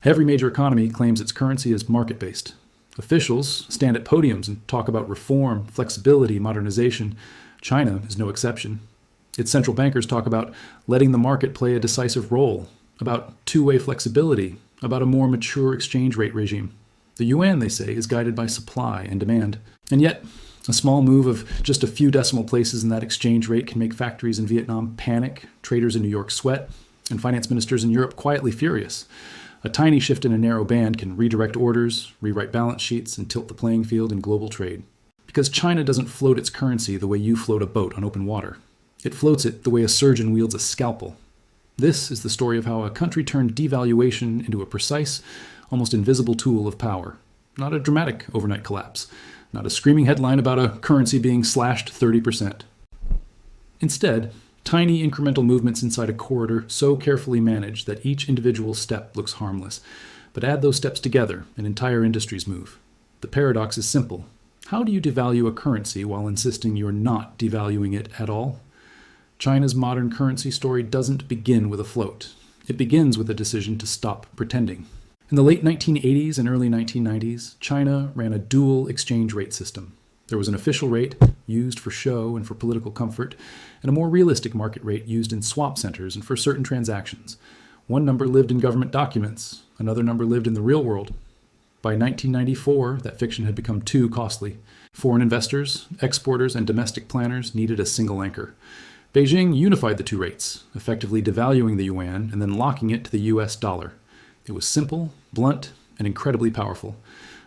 Every major economy claims its currency is market-based. Officials stand at podiums and talk about reform, flexibility, modernization. China is no exception. Its central bankers talk about letting the market play a decisive role, about two-way flexibility, about a more mature exchange rate regime. The yuan, they say, is guided by supply and demand. And yet, a small move of just a few decimal places in that exchange rate can make factories in Vietnam panic, traders in New York sweat, and finance ministers in Europe quietly furious. A tiny shift in a narrow band can redirect orders, rewrite balance sheets, and tilt the playing field in global trade. Because China doesn't float its currency the way you float a boat on open water. It floats it the way a surgeon wields a scalpel. This is the story of how a country turned devaluation into a precise, almost invisible tool of power. Not a dramatic overnight collapse. Not a screaming headline about a currency being slashed 30%. Instead, tiny incremental movements inside a corridor so carefully managed that each individual step looks harmless. But add those steps together, and entire industries move. The paradox is simple. How do you devalue a currency while insisting you're not devaluing it at all? China's modern currency story doesn't begin with a float. It begins with a decision to stop pretending. In the late 1980s and early 1990s, China ran a dual exchange rate system. There was an official rate, used for show and for political comfort, and a more realistic market rate used in swap centers and for certain transactions. One number lived in government documents, another number lived in the real world. By 1994, that fiction had become too costly. Foreign investors, exporters, and domestic planners needed a single anchor. Beijing unified the two rates, effectively devaluing the yuan and then locking it to the US dollar. It was simple, blunt, and incredibly powerful.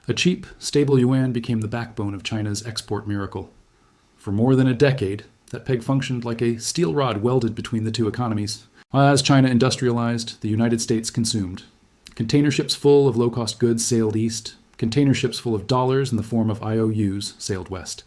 A cheap, stable yuan became the backbone of China's export miracle. For more than a decade, that peg functioned like a steel rod welded between the two economies. As China industrialized, the United States consumed. Container ships full of low-cost goods sailed east. Container ships full of dollars in the form of IOUs sailed west.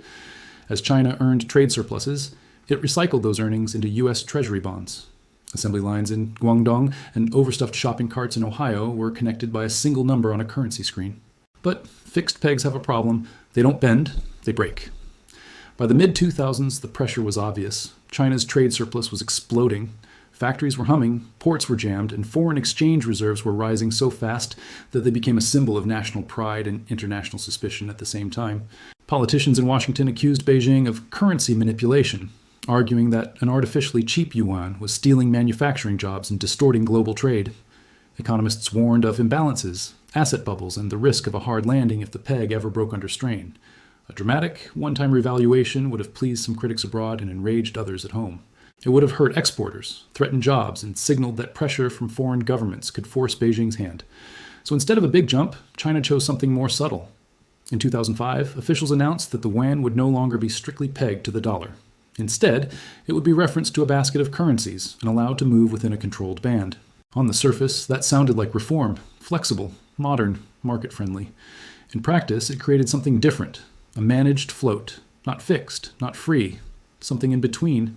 As China earned trade surpluses, it recycled those earnings into U.S. Treasury bonds. Assembly lines in Guangdong and overstuffed shopping carts in Ohio were connected by a single number on a currency screen. But fixed pegs have a problem. They don't bend, they break. By the mid-2000s, the pressure was obvious. China's trade surplus was exploding. Factories were humming, ports were jammed, and foreign exchange reserves were rising so fast that they became a symbol of national pride and international suspicion at the same time. Politicians in Washington accused Beijing of currency manipulation, arguing that an artificially cheap yuan was stealing manufacturing jobs and distorting global trade. Economists warned of imbalances, asset bubbles, and the risk of a hard landing if the peg ever broke under strain. A dramatic, one-time revaluation would have pleased some critics abroad and enraged others at home. It would have hurt exporters, threatened jobs, and signaled that pressure from foreign governments could force Beijing's hand. So instead of a big jump, China chose something more subtle. In 2005, officials announced that the yuan would no longer be strictly pegged to the dollar. Instead, it would be referenced to a basket of currencies and allowed to move within a controlled band. On the surface, that sounded like reform, flexible, modern, market-friendly. In practice, it created something different, a managed float, not fixed, not free, something in between.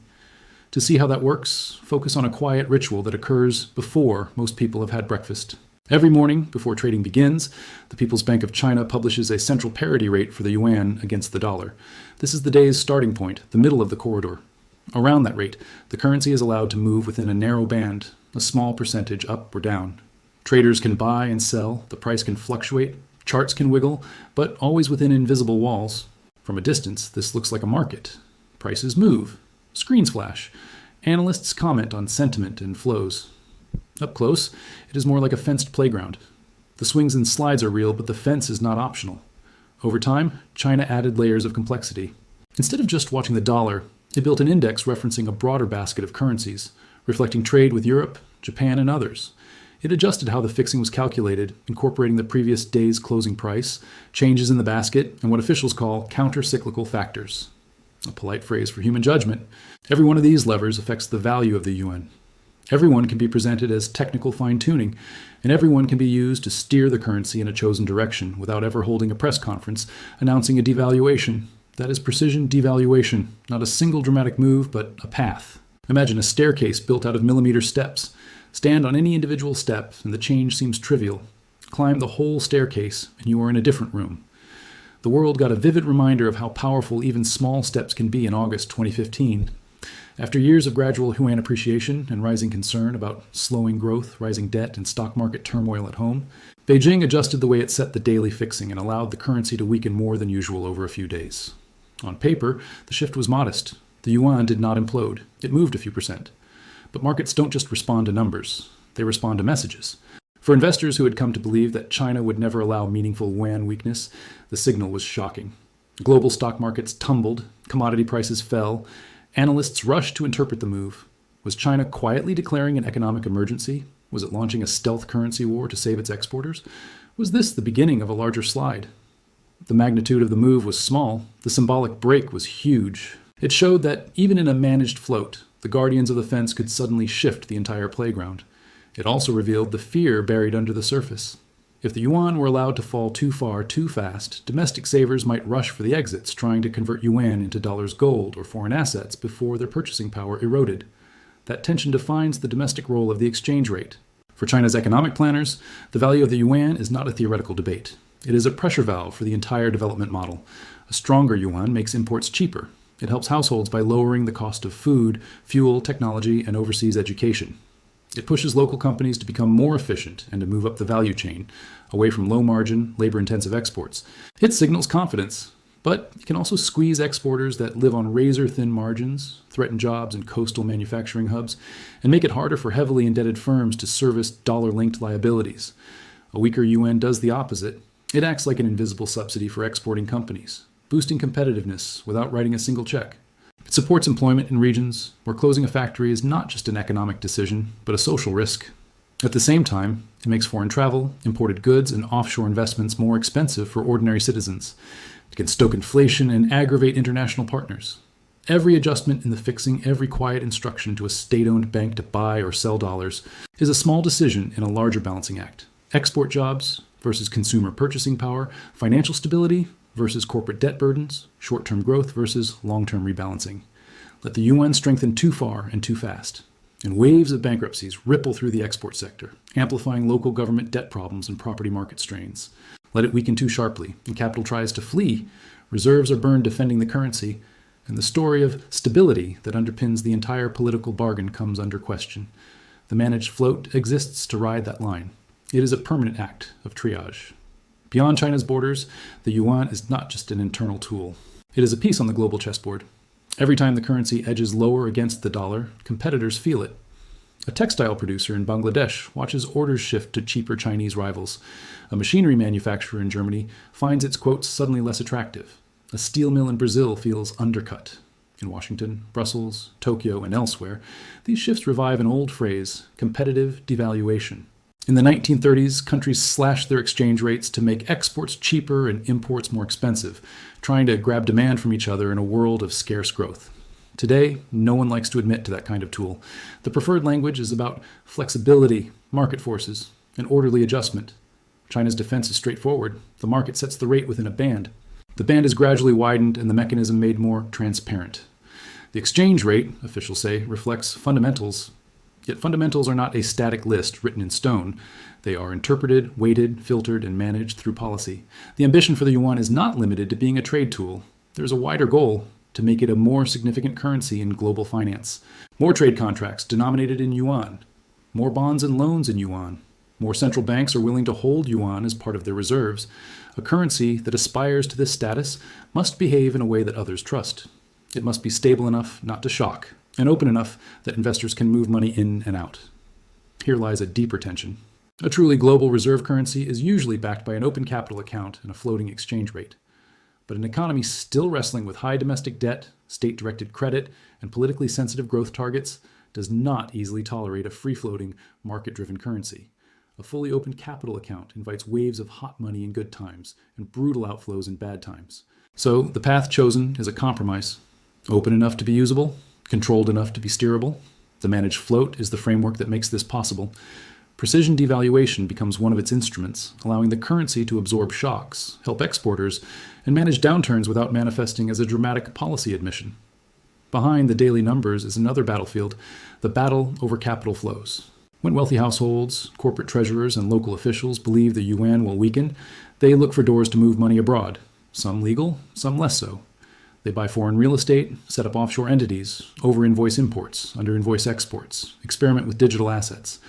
To see how that works, focus on a quiet ritual that occurs before most people have had breakfast. Every morning, before trading begins, the People's Bank of China publishes a central parity rate for the yuan against the dollar. This is the day's starting point, the middle of the corridor. Around that rate, the currency is allowed to move within a narrow band, a small percentage up or down. Traders can buy and sell, the price can fluctuate, charts can wiggle, but always within invisible walls. From a distance, this looks like a market. Prices move, screens flash, analysts comment on sentiment and flows. Up close, it is more like a fenced playground. The swings and slides are real, but the fence is not optional. Over time, China added layers of complexity. Instead of just watching the dollar, it built an index referencing a broader basket of currencies, reflecting trade with Europe, Japan, and others. It adjusted how the fixing was calculated, incorporating the previous day's closing price, changes in the basket, and what officials call counter-cyclical factors. A polite phrase for human judgment. Every one of these levers affects the value of the yuan. Everyone can be presented as technical fine-tuning, and everyone can be used to steer the currency in a chosen direction without ever holding a press conference announcing a devaluation. That is precision devaluation, not a single dramatic move, but a path. Imagine a staircase built out of millimeter steps. Stand on any individual step, and the change seems trivial. Climb the whole staircase, and you are in a different room. The world got a vivid reminder of how powerful even small steps can be in August 2015. After years of gradual Yuan appreciation and rising concern about slowing growth, rising debt, and stock market turmoil at home, Beijing adjusted the way it set the daily fixing and allowed the currency to weaken more than usual over a few days. On paper, the shift was modest. The yuan did not implode. It moved a few percent. But markets don't just respond to numbers. They respond to messages. For investors who had come to believe that China would never allow meaningful yuan weakness, the signal was shocking. Global stock markets tumbled, commodity prices fell, analysts rushed to interpret the move. Was China quietly declaring an economic emergency? Was it launching a stealth currency war to save its exporters? Was this the beginning of a larger slide? The magnitude of the move was small. The symbolic break was huge. It showed that even in a managed float, the guardians of the fence could suddenly shift the entire playground. It also revealed the fear buried under the surface. If the yuan were allowed to fall too far too fast, domestic savers might rush for the exits, trying to convert yuan into dollars gold or foreign assets before their purchasing power eroded. That tension defines the domestic role of the exchange rate. For China's economic planners, the value of the yuan is not a theoretical debate. It is a pressure valve for the entire development model. A stronger yuan makes imports cheaper. It helps households by lowering the cost of food, fuel, technology, and overseas education. It pushes local companies to become more efficient and to move up the value chain, away from low-margin, labor-intensive exports. It signals confidence, but it can also squeeze exporters that live on razor-thin margins, threaten jobs in coastal manufacturing hubs, and make it harder for heavily indebted firms to service dollar-linked liabilities. A weaker yuan does the opposite. It acts like an invisible subsidy for exporting companies, boosting competitiveness without writing a single check. It supports employment in regions where closing a factory is not just an economic decision, but a social risk. At the same time, it makes foreign travel, imported goods, and offshore investments more expensive for ordinary citizens. It can stoke inflation and aggravate international partners. Every adjustment in the fixing, every quiet instruction to a state-owned bank to buy or sell dollars is a small decision in a larger balancing act. Export jobs versus consumer purchasing power, financial stability versus corporate debt burdens, short-term growth versus long-term rebalancing. Let the yuan strengthen too far and too fast, and waves of bankruptcies ripple through the export sector, amplifying local government debt problems and property market strains. Let it weaken too sharply, and capital tries to flee. Reserves are burned defending the currency, and the story of stability that underpins the entire political bargain comes under question. The managed float exists to ride that line. It is a permanent act of triage. Beyond China's borders, the yuan is not just an internal tool. It is a piece on the global chessboard. Every time the currency edges lower against the dollar, competitors feel it. A textile producer in Bangladesh watches orders shift to cheaper Chinese rivals. A machinery manufacturer in Germany finds its quotes suddenly less attractive. A steel mill in Brazil feels undercut. In Washington, Brussels, Tokyo, and elsewhere, these shifts revive an old phrase, competitive devaluation. In the 1930s, countries slashed their exchange rates to make exports cheaper and imports more expensive, trying to grab demand from each other in a world of scarce growth. Today, no one likes to admit to that kind of tool. The preferred language is about flexibility, market forces, and orderly adjustment. China's defense is straightforward. The market sets the rate within a band. The band is gradually widened and the mechanism made more transparent. The exchange rate, officials say, reflects fundamentals. Yet fundamentals are not a static list written in stone. They are interpreted, weighted, filtered, and managed through policy. The ambition for the yuan is not limited to being a trade tool. There's a wider goal: to make it a more significant currency in global finance. More trade contracts denominated in yuan. More bonds and loans in yuan. More central banks are willing to hold yuan as part of their reserves. A currency that aspires to this status must behave in a way that others trust. It must be stable enough not to shock, and open enough that investors can move money in and out. Here lies a deeper tension. A truly global reserve currency is usually backed by an open capital account and a floating exchange rate. But an economy still wrestling with high domestic debt, state-directed credit, and politically sensitive growth targets does not easily tolerate a free-floating, market-driven currency. A fully open capital account invites waves of hot money in good times and brutal outflows in bad times. So the path chosen is a compromise. Open enough to be usable, controlled enough to be steerable. The managed float is the framework that makes this possible. Precision devaluation becomes one of its instruments, allowing the currency to absorb shocks, help exporters, and manage downturns without manifesting as a dramatic policy admission. Behind the daily numbers is another battlefield, the battle over capital flows. When wealthy households, corporate treasurers, and local officials believe the yuan will weaken, they look for doors to move money abroad, some legal, some less so. They buy foreign real estate, set up offshore entities, over-invoice imports, under-invoice exports, experiment with digital assets.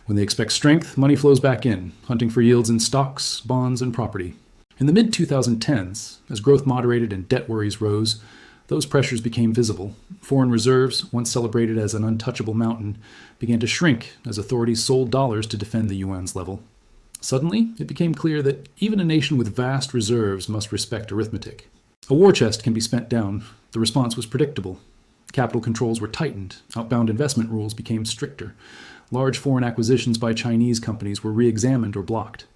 When they expect strength, money flows back in, hunting for yields in stocks, bonds, and property. In the mid-2010s, as growth moderated and debt worries rose, those pressures became visible. Foreign reserves, once celebrated as an untouchable mountain, began to shrink as authorities sold dollars to defend the yuan's level. Suddenly, it became clear that even a nation with vast reserves must respect arithmetic. A war chest can be spent down. The response was predictable. Capital controls were tightened. Outbound investment rules became stricter. Large foreign acquisitions by Chinese companies were re-examined or blocked.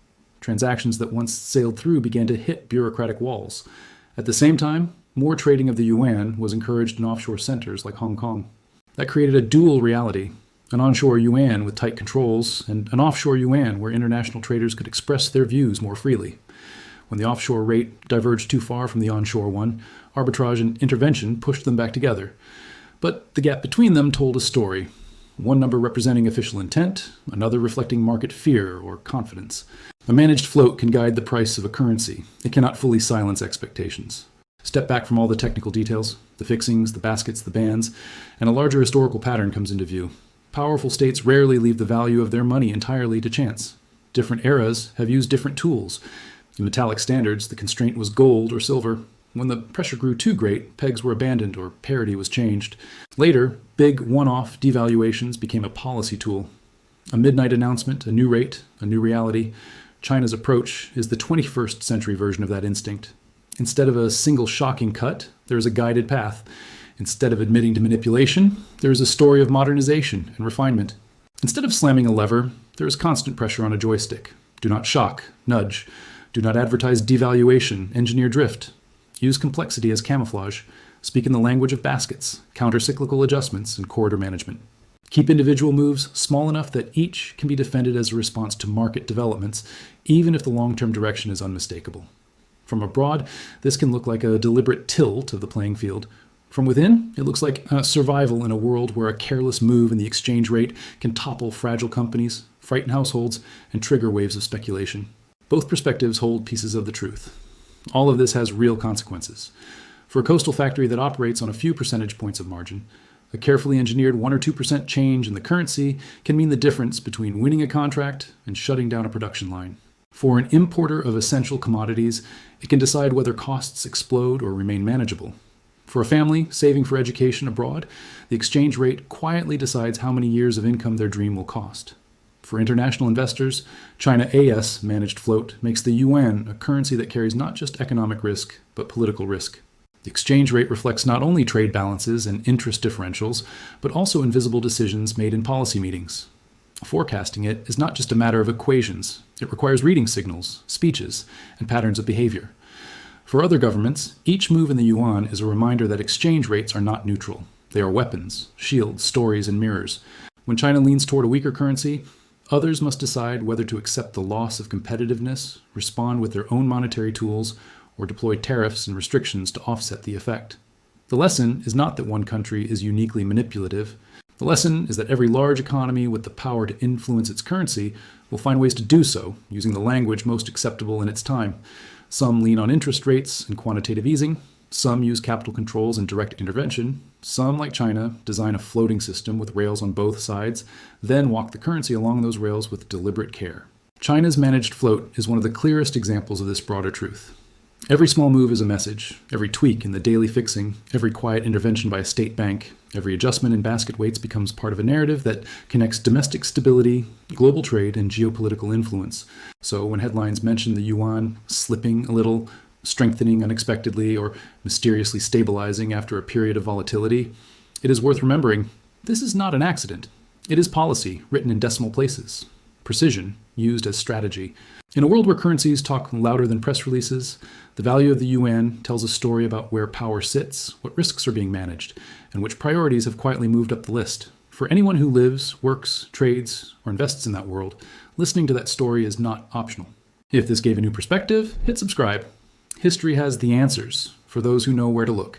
Transactions that once sailed through began to hit bureaucratic walls. At the same time, more trading of the yuan was encouraged in offshore centers like Hong Kong. That created a dual reality: an onshore yuan with tight controls, and an offshore yuan where international traders could express their views more freely. When the offshore rate diverged too far from the onshore one, arbitrage and intervention pushed them back together. But the gap between them told a story. One number representing official intent, another reflecting market fear or confidence. A managed float can guide the price of a currency. It cannot fully silence expectations. Step back from all the technical details, the fixings, the baskets, the bands, and a larger historical pattern comes into view. Powerful states rarely leave the value of their money entirely to chance. Different eras have used different tools. In metallic standards, the constraint was gold or silver. When the pressure grew too great, pegs were abandoned or parity was changed. Later, big one-off devaluations became a policy tool. A midnight announcement, a new rate, a new reality. China's approach is the 21st century version of that instinct. Instead of a single shocking cut, there is a guided path. Instead of admitting to manipulation, there is a story of modernization and refinement. Instead of slamming a lever, there is constant pressure on a joystick. Do not shock, nudge. Do not advertise devaluation, engineer drift. Use complexity as camouflage. Speak in the language of baskets, counter-cyclical adjustments, and corridor management. Keep individual moves small enough that each can be defended as a response to market developments, even if the long-term direction is unmistakable. From abroad, this can look like a deliberate tilt of the playing field. From within, it looks like survival in a world where a careless move in the exchange rate can topple fragile companies, frighten households, and trigger waves of speculation. Both perspectives hold pieces of the truth. All of this has real consequences. For a coastal factory that operates on a few percentage points of margin, a carefully engineered 1 or 2% change in the currency can mean the difference between winning a contract and shutting down a production line. For an importer of essential commodities, it can decide whether costs explode or remain manageable. For a family saving for education abroad, the exchange rate quietly decides how many years of income their dream will cost. For international investors, China AS managed float makes the yuan a currency that carries not just economic risk, but political risk. The exchange rate reflects not only trade balances and interest differentials, but also invisible decisions made in policy meetings. Forecasting it is not just a matter of equations. It requires reading signals, speeches, and patterns of behavior. For other governments, each move in the yuan is a reminder that exchange rates are not neutral. They are weapons, shields, stories, and mirrors. When China leans toward a weaker currency, others must decide whether to accept the loss of competitiveness, respond with their own monetary tools, or deploy tariffs and restrictions to offset the effect. The lesson is not that one country is uniquely manipulative. The lesson is that every large economy with the power to influence its currency will find ways to do so, using the language most acceptable in its time. Some lean on interest rates and quantitative easing. Some use capital controls and direct intervention. Some, like China, design a floating system with rails on both sides, then walk the currency along those rails with deliberate care. China's managed float is one of the clearest examples of this broader truth. Every small move is a message. Every tweak in the daily fixing, every quiet intervention by a state bank, every adjustment in basket weights becomes part of a narrative that connects domestic stability, global trade, and geopolitical influence. So when headlines mention the yuan slipping a little, strengthening unexpectedly, or mysteriously stabilizing after a period of volatility, it is worth remembering this is not an accident. It is policy written in decimal places, precision used as strategy. In a world where currencies talk louder than press releases, the value of the yuan tells a story about where power sits, what risks are being managed, and which priorities have quietly moved up the list. For anyone who lives, works, trades, or invests in that world, listening to that story is not optional. If this gave a new perspective, hit subscribe. History has the answers for those who know where to look.